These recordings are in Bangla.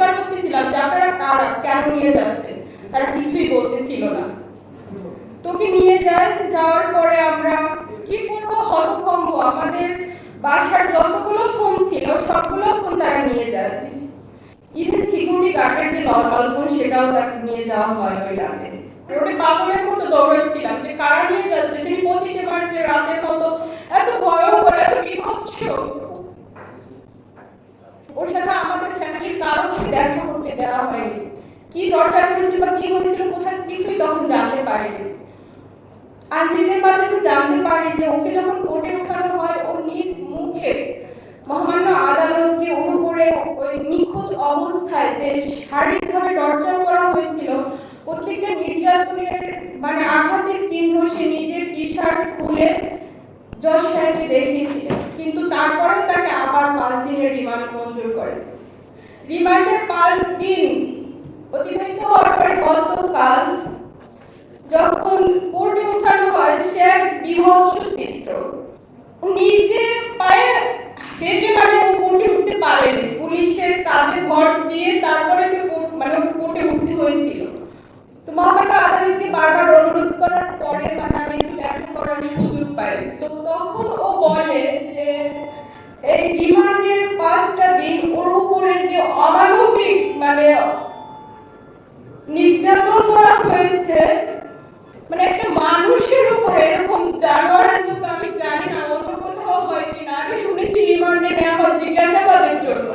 প্রতিকার করতেছিলাম যে আপনারা কারা, কেন নিয়ে যাচ্ছেন, তারা কিছুই বলতেছিল না। তোকে নিয়ে যাওয়ার পরে আমরা কি করবো, হতভম্ব। আমাদের বাসার যতগুলো ফোন ছিল সবগুলো ফোন তারা নিয়ে যায়। ইভেন সিকিউরিটি গার্ডের যে নর্মাল ফোন সেটাও তাকে নিয়ে যাওয়া হয় ওই রাতে। রোডে পাগলের মতো দৌড়াচ্ছিলাম যে কারা নিয়ে যাচ্ছে। সেই 25শে মার্চের রাতের মতো এত ভয়ঙ্কর, এত বিভৎস। ওর সাথে আমাদের ফ্যামিলির কারোর দেখা করতে দেওয়া হয়নি। কি দরজা করেছিল বা কি হয়েছিল কোথায় কিছুই তখন জানতে পারিনি। আইনজীবীদের মাধ্যমে জানতে পারি যে ওকে যখন কোর্টে ওঠানো হয় ওর নিজ মুখে মহামান্য আদালতকে ওর উপরে ওই নিখোঁজ অবস্থায় যে শারীরিকভাবে টর্চার করা হয়েছিল, প্রত্যেকটা নির্যাতনের মানে আঘাতের চিহ্ন সে নিজের টি শার্ট খুলে জজ সাহেবকে দেখিয়েছিলেন। কিন্তু তারপরেও তাকে আবার 5 দিনের রিমান্ড মঞ্জুর করে। রিমান্ডের 5 দিন অতিবাহিত হওয়ার পরে গতকাল যখন কোর্টে ওঠানো হয় সে এক বিভৎস চিত্র। নিজে পায়ে হেঁটে মানে কোর্টে উঠতে পারেনি, পুলিশের কাঁধে ভর দিয়ে তারপরে মানে কোর্টে উঠতে হয়েছিল। তো মহামান্য আদালতকে বারবার অনুরোধ করার পরে আমি দেখা করার সুযোগ পাই। তো তখন ও বলে যে এই রিমান্ডের 5টা দিন ওর উপরে যে অমানবিক মানে নির্যাতন করা হয়েছে, মানে একটা মানুষের উপরে এরকম জানোয়ারের মতো, আমি জানি না অন্য কোথাও হয় কিনা, আগে শুনেছি রিমান্ডে নেওয়া হয় জিজ্ঞাসাবাদের জন্য,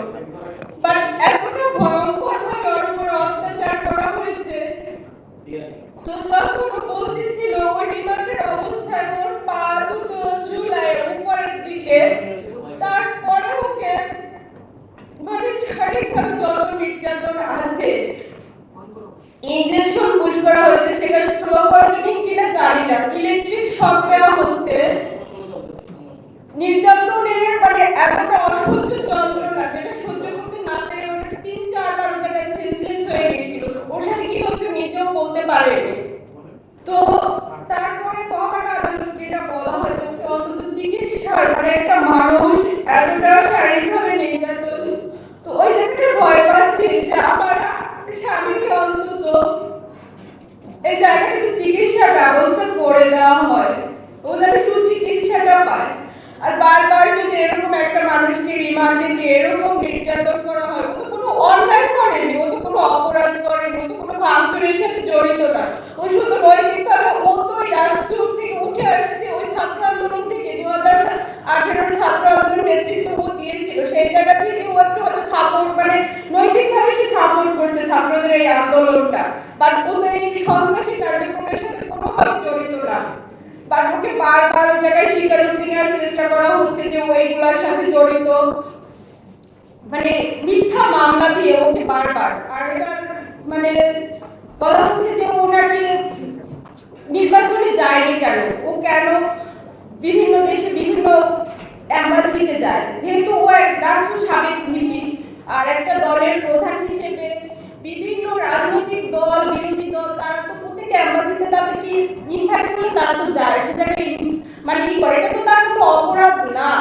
বাট এতটা ভয়ঙ্কর ভাবে ওর উপর অত্যাচার করা হয়েছে। তো যখন ও বলতেছিল ওই রিমান্ডের অবস্থায় ওর পা দুটো ঝুলায় উপরের দিকে, তারপরে ওকে মানে শারীরিকভাবে যত নির্যাতন আছে, ইনজেকশন পুশ করা হয়েছে, সেখানে স্লো পয়জনিং কিনা জানি না, ইলেকট্রিক শক দেওয়া হচ্ছে, নির্যাতনের মানে এতটা অসহ্য যন্ত্রণা যেটা সহ্য করতে না পেরে ওর 3-4 বার জায়গায় সেন্সলেস হয়ে গিয়েছিল। ওর সাথে কি হচ্ছে নিজেও বলতে পারেনি। তো তারপরে মহামান্য আদালতকে এটা বলা হয় যে ওকে অন্তত চিকিৎসার মানে একটা মানুষ এতটা শারীরিকভাবে নির্যাতন, তো ওই জায়গাটা ভয় পাচ্ছি যে আমার স্বামীকে অন্তত এই জায়গাটাতে চিকিৎসার ব্যবস্থা করে দেওয়া হয়, ও যেন সুচিকিৎসাটা পায়। আর বারবার যদি এরকম একটা মানুষকে রিমান্ডে নিয়ে এরকম নির্যাতন করা হয়, ও তো কোনো অন্যায় করেনি, ও তো কোনো অপরাধ করেনি, ও তো কোনো ভাঙচুরের সাথে জড়িত না, ও শুধু নৈতিকভাবে ও তো ওই রাজস্ব থেকে উঠে আসছে, ওই ছাত্র আন্দোলন থেকে 2018 ছাত্র আন্দোলন নেতৃত্ব ও দিয়েছিল, সেই জায়গা থেকে ও একটু হয়তো সাপোর্ট মানে নৈতিকভাবে সে সাপোর্ট করছে ছাত্রদের এই আন্দোলনটা, বাট ও তো এই সন্ত্রাসী কার্যক্রমের সাথে কোনোভাবে জড়িত না। বাট ওকে বারবার ওই জায়গায় স্বীকারোক্তি নেওয়ার চেষ্টা করা হচ্ছে যে ও এইগুলোর সাথে জড়িত, মানে মিথ্যা মামলা দিয়ে ওকে বারবার। আর এটা মানে বলা হচ্ছে যে ও নাকি নির্বাচনে যায়নি কেন, ও কেন বিভিন্ন দেশে বিভিন্ন অ্যাম্বাসিতে যায়, যেহেতু ও এক রাষ্ট্র সাবেক ভিপি আর একটা দলের প্রধান হিসেবে বিভিন্ন রাজনৈতিক দল বিরোধী দল তারা তো প্রত্যেকটা অ্যাম্বাসিতে তাদের কি ইনভাইট করলে তারা তো যায়, সেটাকে মানে ই করে, এটা তো তার কোনো অপরাধ না।